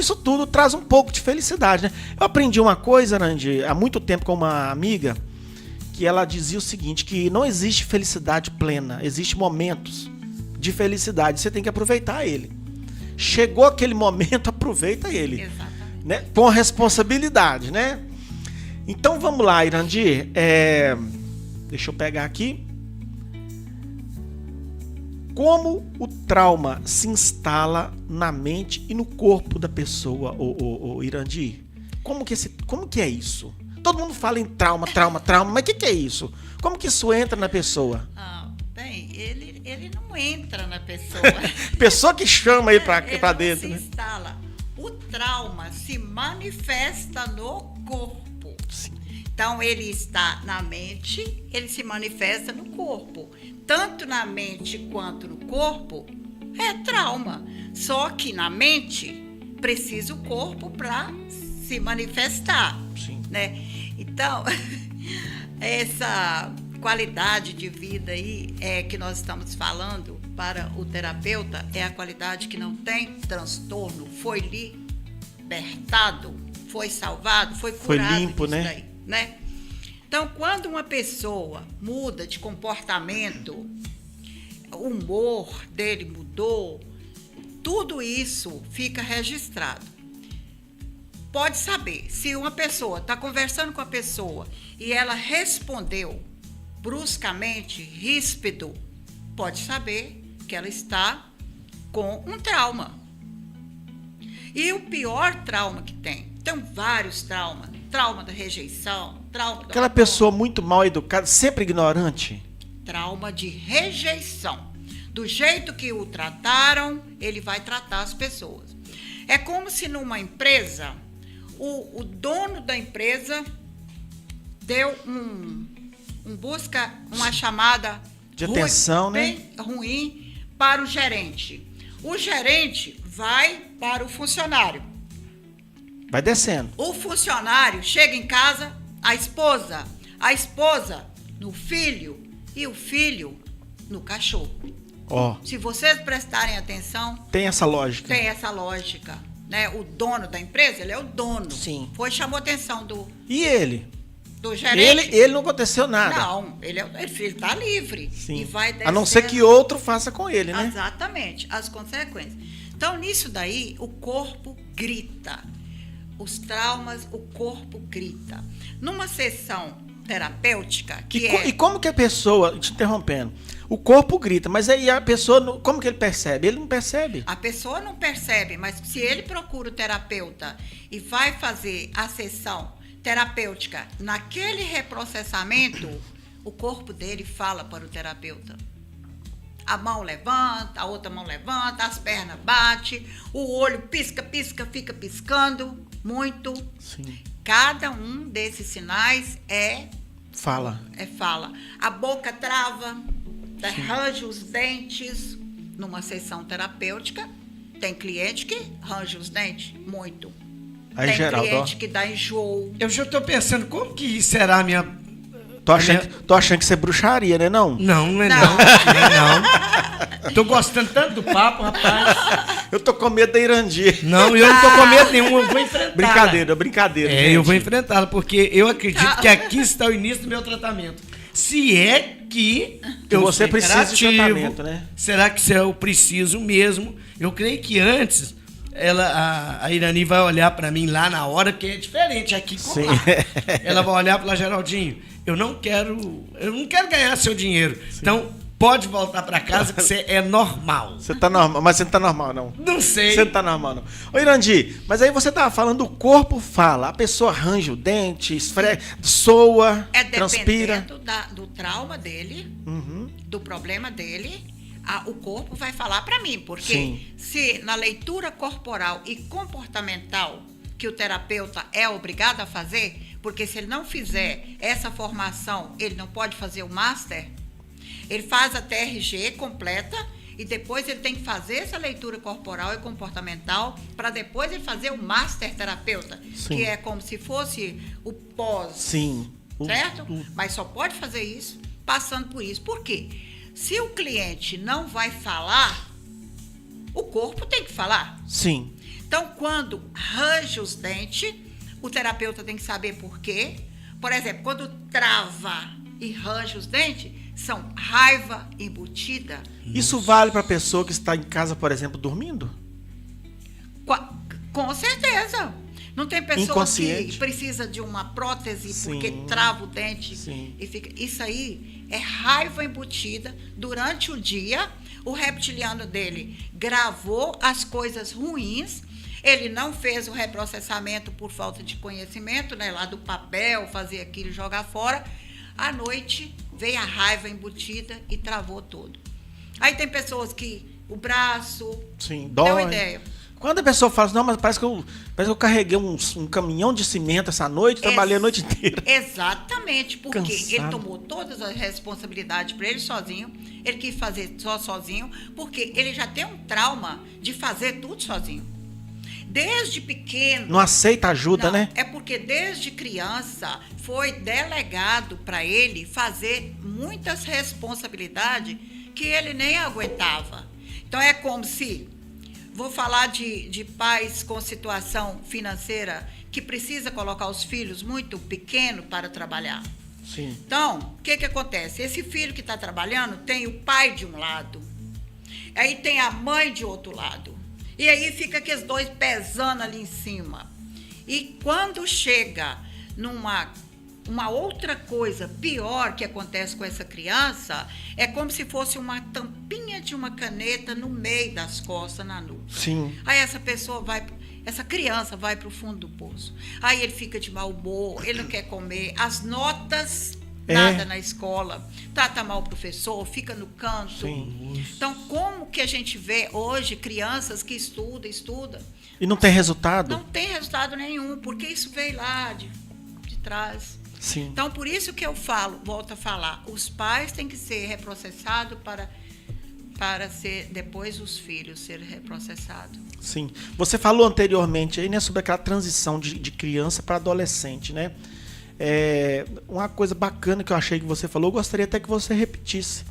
Isso tudo traz um pouco de felicidade, né? Eu aprendi uma coisa, Nandi, há muito tempo com uma amiga, que ela dizia o seguinte, que não existe felicidade plena, existem momentos de felicidade, você tem que aproveitar ele. Chegou aquele momento, aproveita ele. Exatamente. Né? Com responsabilidade, né? Então vamos lá, Irandir. Deixa eu pegar aqui. Como o trauma se instala na mente e no corpo da pessoa, o Irandir? Como que é isso? Todo mundo fala em trauma, mas o que é isso? Como que isso entra na pessoa? Bem, ele não entra na pessoa. Pessoa que chama ele pra dentro, né? Né? Se instala. O trauma se manifesta no corpo. Sim. Então, ele está na mente, ele se manifesta no corpo. Tanto na mente quanto no corpo, é trauma. Só que na mente, precisa o corpo para se manifestar. Sim. Né? Então, essa qualidade de vida aí que nós estamos falando para o terapeuta é a qualidade que não tem transtorno, foi libertado, foi salvado, foi curado. Foi limpo, né? Daí, né? Então, quando uma pessoa muda de comportamento, o humor dele mudou, tudo isso fica registrado. Pode saber, se uma pessoa está conversando com a pessoa e ela respondeu bruscamente, ríspido, pode saber que ela está com um trauma. E o pior trauma que tem vários traumas, trauma da rejeição, trauma... Aquela pessoa muito mal educada, sempre ignorante. Trauma de rejeição. Do jeito que o trataram, ele vai tratar as pessoas. É como se numa empresa... O dono da empresa deu uma chamada de atenção, bem ruim para o gerente. O gerente vai para o funcionário. Vai descendo. O funcionário chega em casa, a esposa no filho e o filho no cachorro. Se vocês prestarem atenção... Tem essa lógica. Né? O dono da empresa, ele é o dono. Sim. Chamou a atenção do... E ele? Do gerente. Ele não aconteceu nada. Não, ele está livre. Sim. E vai descendo. A não ser que outro faça com ele, né? Exatamente, as consequências. Então, nisso daí, o corpo grita. Os traumas, o corpo grita. Numa sessão terapêutica... E como que a pessoa... Te interrompendo. O corpo grita, mas aí a pessoa... Como que ele percebe? Ele não percebe. A pessoa não percebe, mas se ele procura o terapeuta e vai fazer a sessão terapêutica naquele reprocessamento, o corpo dele fala para o terapeuta. A mão levanta, a outra mão levanta, as pernas batem, o olho pisca, fica piscando muito. Sim. Cada um desses sinais é fala. A boca trava, arranja os dentes. Numa sessão terapêutica, tem cliente que arranja os dentes muito. Aí, tem Geraldo, cliente que dá enjoo. Eu já estou pensando, como que será a minha... Tô achando que isso é bruxaria, né, não? Não é não. Tô gostando tanto do papo, rapaz. Eu tô com medo da Irandir. Não, eu não tô com medo nenhum, eu vou enfrentar. Brincadeira. É, gente. eu vou enfrentá-la, porque eu acredito que aqui está o início do meu tratamento. Se é que você precisa de tratamento, né? Será que eu preciso mesmo? Eu creio que antes... a Irani vai olhar para mim lá na hora, que é diferente aqui com lá. Ela vai olhar para Geraldinho, eu não quero ganhar seu dinheiro. Sim. Então, pode voltar para casa que você é normal. Você tá normal, mas você não tá normal, não. Não sei. Você não tá normal, não. Ô, Irandi, mas aí você tava falando, o corpo fala, a pessoa arranja o dente, esfrega, soa, transpira. Dependendo do trauma dele, do problema dele, o corpo vai falar para mim, porque Sim. se na leitura corporal e comportamental que o terapeuta é obrigado a fazer, porque se ele não fizer essa formação, ele não pode fazer o master, ele faz a TRG completa e depois ele tem que fazer essa leitura corporal e comportamental para depois ele fazer o master terapeuta, Sim. que é como se fosse o pós, Sim. certo? Mas só pode fazer isso passando por isso. Por quê? Se o cliente não vai falar, O corpo tem que falar. Sim. Então, quando range os dentes, o terapeuta tem que saber por quê. Por exemplo, quando trava e range os dentes, são raiva embutida. Isso vale para a pessoa que está em casa, por exemplo, dormindo? Com certeza. Não tem pessoa Inconsciente. que precisa de uma prótese Sim. porque trava o dente. Sim. E fica. Isso aí é raiva embutida. Durante o dia, o reptiliano dele gravou as coisas ruins. Ele não fez o reprocessamento por falta de conhecimento, né? Lá do papel, fazer aquilo, jogar fora. À noite, veio a raiva embutida e travou tudo. Aí tem pessoas que o braço... Sim, Dá dói. uma ideia. Quando a pessoa fala assim, não, mas parece que eu carreguei um caminhão de cimento essa noite, trabalhei a noite inteira. Exatamente, porque Cansado. ele tomou todas as responsabilidades para ele sozinho, ele quis fazer só sozinho, porque ele já tem um trauma de fazer tudo sozinho. Desde pequeno... Não aceita ajuda, Não, né? é porque desde criança foi delegado para ele fazer muitas responsabilidades que ele nem aguentava. Então é como se... Vou falar de pais com situação financeira que precisa colocar os filhos muito pequenos para trabalhar. Sim. Então, o que acontece? Esse filho que está trabalhando tem o pai de um lado, aí tem a mãe de outro lado. E aí fica aqueles dois pesando ali em cima. E quando chega uma outra coisa pior que acontece com essa criança, é como se fosse uma tampinha de uma caneta no meio das costas, na nuca. Sim. Aí essa criança vai para o fundo do poço. Aí ele fica de mau humor, ele não quer comer, as notas, nada na escola, trata mal o professor, fica no canto. Sim. Então, como que a gente vê hoje crianças que estudam, E não tem resultado? não tem resultado nenhum, porque isso veio lá de trás. Sim. Então, por isso que eu volto a falar, os pais têm que ser reprocessados para ser depois os filhos serem reprocessados. Sim. Você falou anteriormente aí, né, sobre aquela transição de criança para adolescente, né? Uma coisa bacana que eu achei que você falou, eu gostaria até que você repetisse.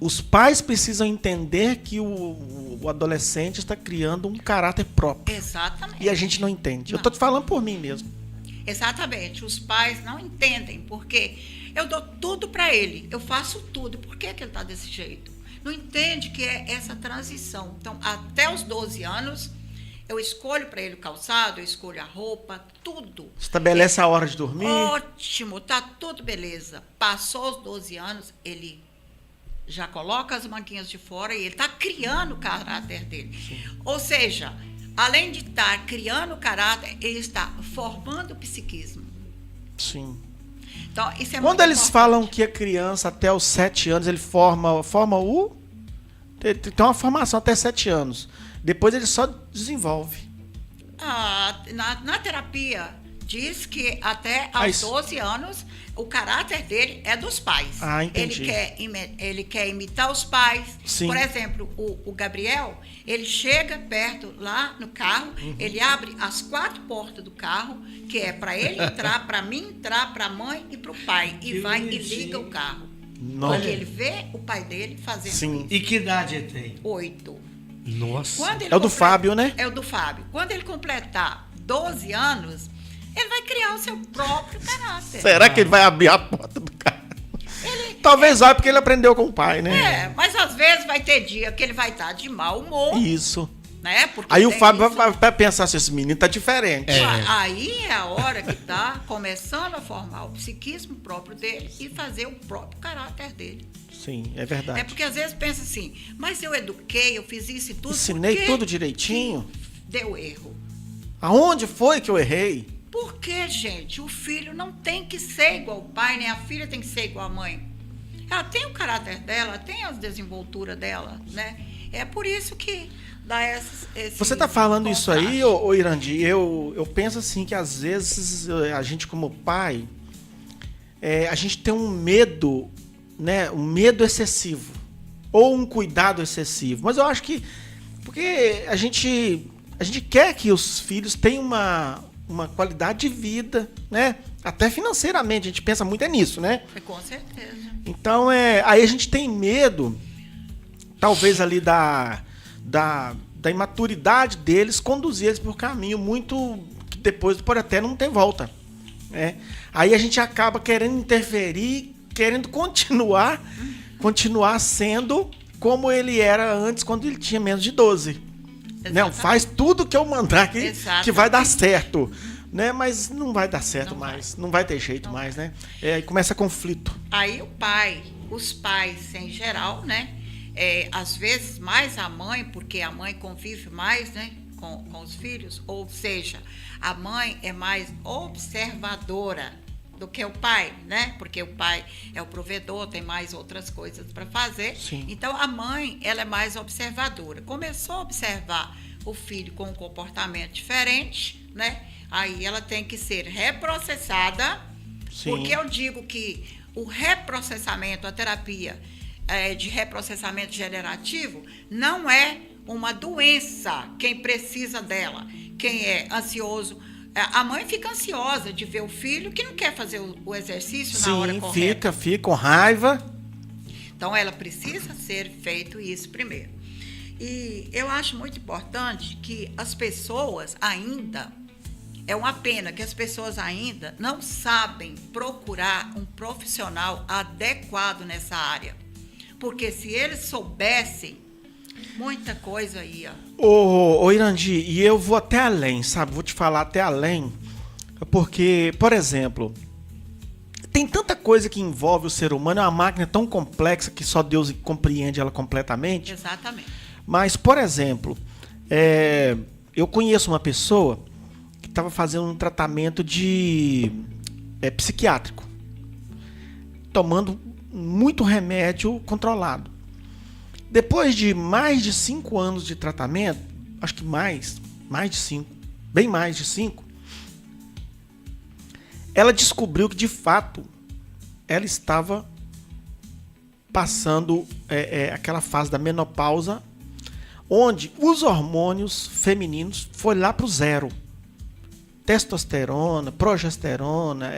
Os pais precisam entender que o adolescente está criando um caráter próprio. Exatamente. E a gente não entende. Eu Não. tô te falando por mim mesmo. Exatamente. Os pais não entendem, porque eu dou tudo para ele, eu faço tudo. Por que ele está desse jeito? Não entende que é essa transição. Então, até os 12 anos, eu escolho para ele o calçado, eu escolho a roupa, tudo. Estabelece a hora de dormir. Ótimo, tá tudo beleza. Passou os 12 anos, ele já coloca as manguinhas de fora e ele está criando o caráter dele. Sim. Ou seja, além de estar criando o caráter, ele está formando o psiquismo. Sim. Então, isso é Quando muito eles importante. falam que a criança até os 7 anos, ele forma o... Tem uma formação até 7 anos. Depois ele só desenvolve. Na terapia, diz que até aos 12 anos, o caráter dele é dos pais. Entendi. Ele quer imitar os pais. Sim. Por exemplo, o Gabriel, ele chega perto lá no carro, ele abre as 4 portas do carro, que é para ele entrar, para mim entrar, para a mãe e para o pai. E vai e liga o carro. Nossa. Porque ele vê o pai dele fazendo Sim. isso. E que idade ele tem? 8. Nossa. Quando ele É o do Fábio, né? É o do Fábio. Quando ele completar 12 anos, ele vai criar o seu próprio caráter. Será que ele vai abrir a porta do carro? Talvez vai porque ele aprendeu com o pai, né? Mas às vezes vai ter dia que ele vai estar de mau humor, Isso. né? Porque Aí o tem Fábio isso. vai pensar assim, esse menino tá diferente. Aí é a hora que está começando a formar o psiquismo próprio dele e fazer o próprio caráter dele. Sim, é verdade. É porque às vezes pensa assim, mas eu eduquei, eu fiz isso e tudo. Ensinei por que tudo direitinho. deu erro? Aonde foi que eu errei? Porque, gente, o filho não tem que ser igual ao pai, nem a filha tem que ser igual à mãe. Ela tem o caráter dela, tem as desenvolturas dela, né? É por isso que dá esse Você tá falando isso aí, contraste. ô Irandi, eu penso assim que às vezes a gente como pai, a gente tem um medo, né? Um medo excessivo. Ou um cuidado excessivo. Mas eu acho que... Porque a gente quer que os filhos tenham uma qualidade de vida, né? Até financeiramente, a gente pensa muito nisso, né? Com certeza. Então, aí a gente tem medo, talvez ali da imaturidade deles, conduzir eles por um caminho muito que depois pode até não ter volta. Né? Aí a gente acaba querendo interferir, querendo continuar sendo como ele era antes, quando ele tinha menos de 12. Não, faz tudo que eu mandar aqui que vai dar certo. Né? Mas não vai dar certo mais, não vai ter jeito mais, né? Aí começa conflito. Aí os pais em geral, né? Às vezes mais a mãe, porque a mãe convive mais, né? Com os filhos, ou seja, a mãe é mais observadora do que o pai, né? Porque o pai é o provedor, tem mais outras coisas para fazer. Sim. Então a mãe, ela é mais observadora. Começou a observar o filho com um comportamento diferente, né? Aí ela tem que ser reprocessada. Sim. Porque eu digo que o reprocessamento, a terapia de reprocessamento generativo, não é uma doença quem precisa dela, quem é ansioso. A mãe fica ansiosa de ver o filho que não quer fazer o exercício na hora correta. Fica com raiva. Então, ela precisa ser feito isso primeiro. E eu acho muito importante que as pessoas ainda... É uma pena que as pessoas ainda não sabem procurar um profissional adequado nessa área. Porque se eles soubessem, muita coisa ia. Ô Irandi, e eu vou até além, sabe? Vou te falar até além. Porque, por exemplo, tem tanta coisa que envolve o ser humano, é uma máquina tão complexa que só Deus compreende ela completamente. Exatamente. Mas, por exemplo, eu conheço uma pessoa que estava fazendo um tratamento psiquiátrico, tomando muito remédio controlado. Depois de mais de 5 anos de tratamento, acho que mais de 5, bem mais de 5, ela descobriu que, de fato, ela estava passando aquela fase da menopausa, onde os hormônios femininos foram lá para o zero. Testosterona, progesterona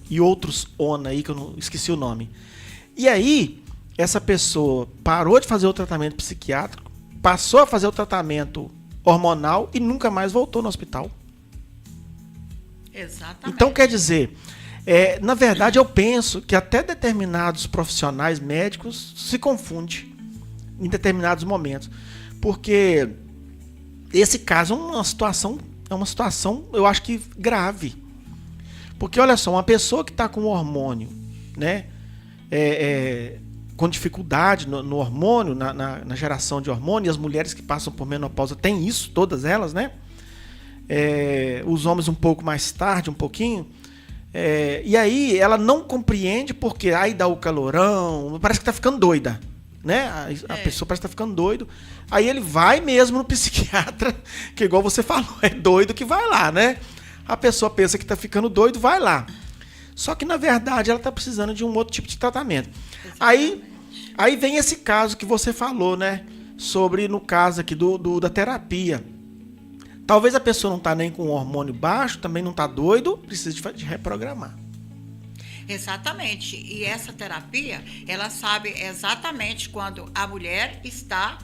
e outros ONA aí, que eu não esqueci o nome. E aí, essa pessoa parou de fazer o tratamento psiquiátrico, passou a fazer o tratamento hormonal e nunca mais voltou no hospital. Exatamente. Então, quer dizer, na verdade, eu penso que até determinados profissionais médicos se confundem em determinados momentos. Porque esse caso é uma situação, eu acho que grave. Porque, olha só, uma pessoa que está com hormônio, né, com dificuldade no hormônio, na geração de hormônio, e as mulheres que passam por menopausa têm isso, todas elas, né? Os homens um pouco mais tarde, um pouquinho. E aí ela não compreende porque aí dá o calorão, parece que está ficando doida. Né? A pessoa parece que está ficando doido. Aí ele vai mesmo no psiquiatra, que igual você falou, é doido que vai lá, né? A pessoa pensa que está ficando doido, vai lá. Só que, na verdade, ela está precisando de um outro tipo de tratamento. Aí vem esse caso que você falou, né? Sobre, no caso aqui da terapia. Talvez a pessoa não está nem com o hormônio baixo, também não está doido, precisa de reprogramar. Exatamente. E essa terapia, ela sabe exatamente quando a mulher está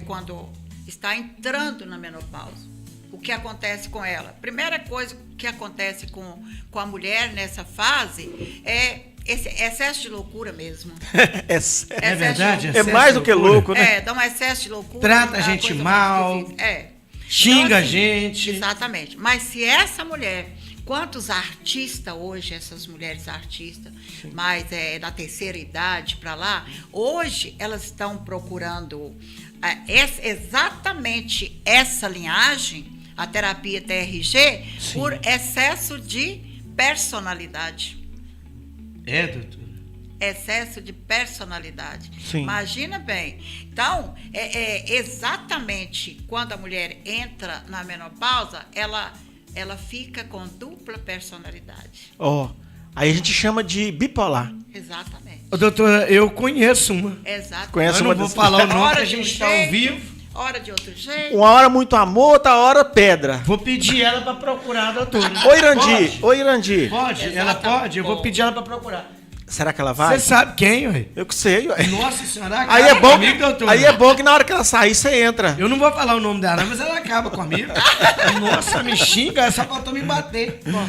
quando está entrando na menopausa. O que acontece com ela? Primeira coisa que acontece com a mulher nessa fase é esse excesso de loucura mesmo. É verdade? É mais do que louco, né? Dá um excesso de loucura. Trata a gente mal. Xinga então, assim, a gente. Exatamente. Mas se essa mulher... Quantos artistas hoje, essas mulheres artistas, mas da terceira idade para lá, hoje elas estão procurando exatamente essa linhagem, a terapia TRG, sim, por excesso de personalidade. Doutora? Excesso de personalidade. Sim. Imagina bem. Então, exatamente quando a mulher entra na menopausa, ela fica com dupla personalidade. Aí a gente chama de bipolar. Exatamente. Doutora, eu conheço uma. Exatamente. Conhece eu não vou falar o nome, que a gente está ao vivo. Hora de outro jeito. Uma hora muito amor, outra hora pedra. Vou pedir ela para procurar, doutora. Oi, Irandi. Pode? Exatamente. Ela pode? Eu vou pedir ela para procurar. Será que ela vai? Você sabe quem, ué? Eu que sei, ué. Nossa senhora, Aí é acaba bom, comigo, doutor. aí é bom que na hora que ela sair, você entra. Eu não vou falar o nome dela, mas ela acaba comigo. Nossa, me xinga, só faltou me bater. Não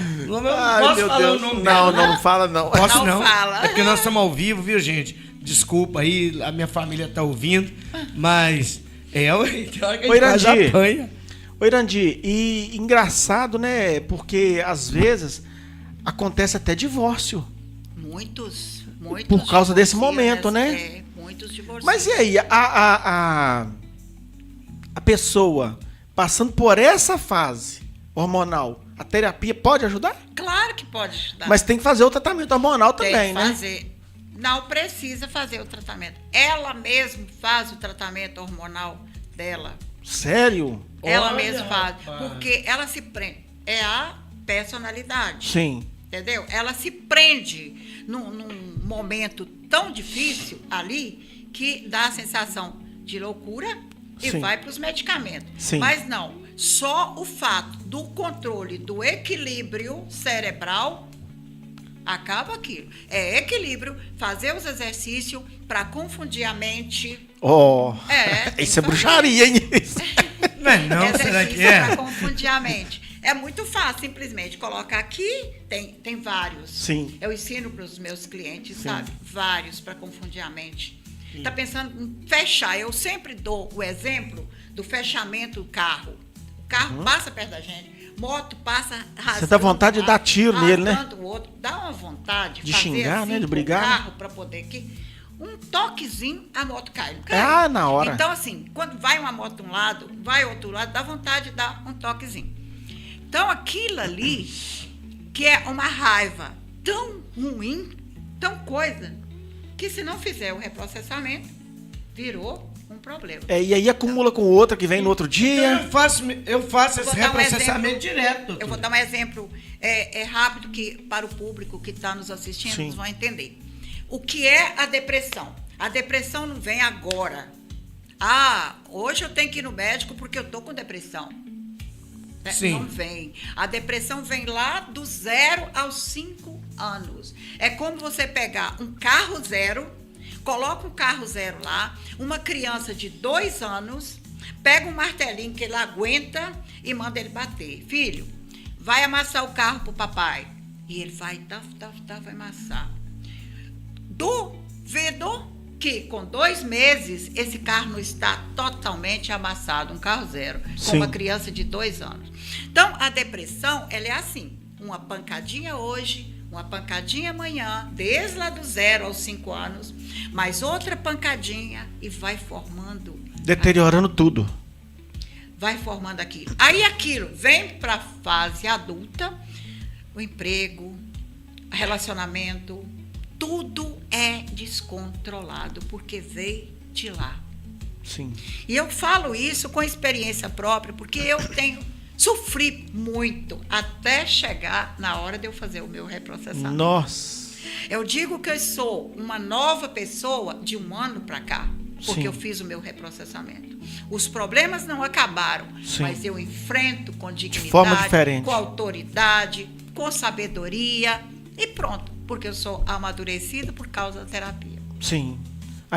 Ai, posso meu falar Deus. o nome Não, dela. não fala não. Posso Não não? fala. É porque nós estamos ao vivo, viu, gente? Desculpa aí, a minha família tá ouvindo, mas tem hora que a gente Oi, faz Irandi. apanha. Ô, Irandi, e engraçado, né? Porque às vezes acontece até divórcio. Muitos Por causa desse divorciam, momento, né? É, muitos divorciam. Mas e aí, a pessoa passando por essa fase hormonal, a terapia pode ajudar? Claro que pode ajudar. Mas tem que fazer o tratamento hormonal Tem também, que né? fazer. Não precisa fazer o tratamento. Ela mesma faz o tratamento hormonal dela. Sério? Ela Olha, mesma faz. rapaz. Porque ela se prende. É a personalidade. Sim. Entendeu? Ela se prende num momento tão difícil ali que dá a sensação de loucura e Sim. vai para os medicamentos. Sim. Mas não, só o fato do controle do equilíbrio cerebral acaba aquilo. É equilíbrio, fazer os exercícios para confundir a mente. Ó. Tem Isso é que fazer. bruxaria, hein? Não é não, será que para é? confundir a mente. É muito fácil, simplesmente colocar aqui, tem vários. Sim. Eu ensino para os meus clientes, Sim. sabe? Vários para confundir a mente. Está pensando em fechar. Eu sempre dou o exemplo do fechamento do carro. O carro passa perto da gente, moto passa rasgando. Você dá vontade de dar tiro nele, né? rasgando o outro. Dá uma vontade De fazer xingar, assim né? De com brigar, o né? carro para poder aqui. Um toquezinho, a moto cai. Não cai? Ah, na hora. Então, assim, quando vai uma moto de um lado, vai outro lado, dá vontade de dar um toquezinho. Então, aquilo ali, que é uma raiva tão ruim, tão coisa, que se não fizer o reprocessamento, virou um problema. E aí acumula com outra que vem no outro Então, dia. eu faço esse Vou dar um reprocessamento exemplo. direto, doutor. Eu vou dar um exemplo rápido que para o público que está nos assistindo, Sim. eles vão entender. O que é a depressão? A depressão não vem agora. Ah, hoje eu tenho que ir no médico porque eu estou com depressão. Sim. Não vem. A depressão vem lá do 0 aos 5 anos. É como você pegar um carro zero, coloca um carro zero lá, uma criança de 2 anos, pega um martelinho que ele aguenta e manda ele bater. Filho, vai amassar o carro pro papai. E ele vai, vai amassar. Duvido que com 2 meses esse carro não está totalmente amassado, um carro zero, com Sim. uma criança de 2 anos. Então, a depressão, ela é assim, uma pancadinha hoje, uma pancadinha amanhã, desde lá do 0 aos 5 anos, mais outra pancadinha e vai formando. Deteriorando tudo. Vai formando aquilo. Aí aquilo vem para a fase adulta, o emprego, relacionamento, tudo é descontrolado, porque veio de lá. Sim. E eu falo isso com experiência própria, porque eu sofri muito até chegar na hora de eu fazer o meu reprocessamento. Nossa. Eu digo que eu sou uma nova pessoa de 1 ano para cá, porque Sim. eu fiz o meu reprocessamento. Os problemas não acabaram, Sim. mas eu enfrento com dignidade, forma diferente. com autoridade, com sabedoria e pronto, porque eu sou amadurecida por causa da terapia. Sim.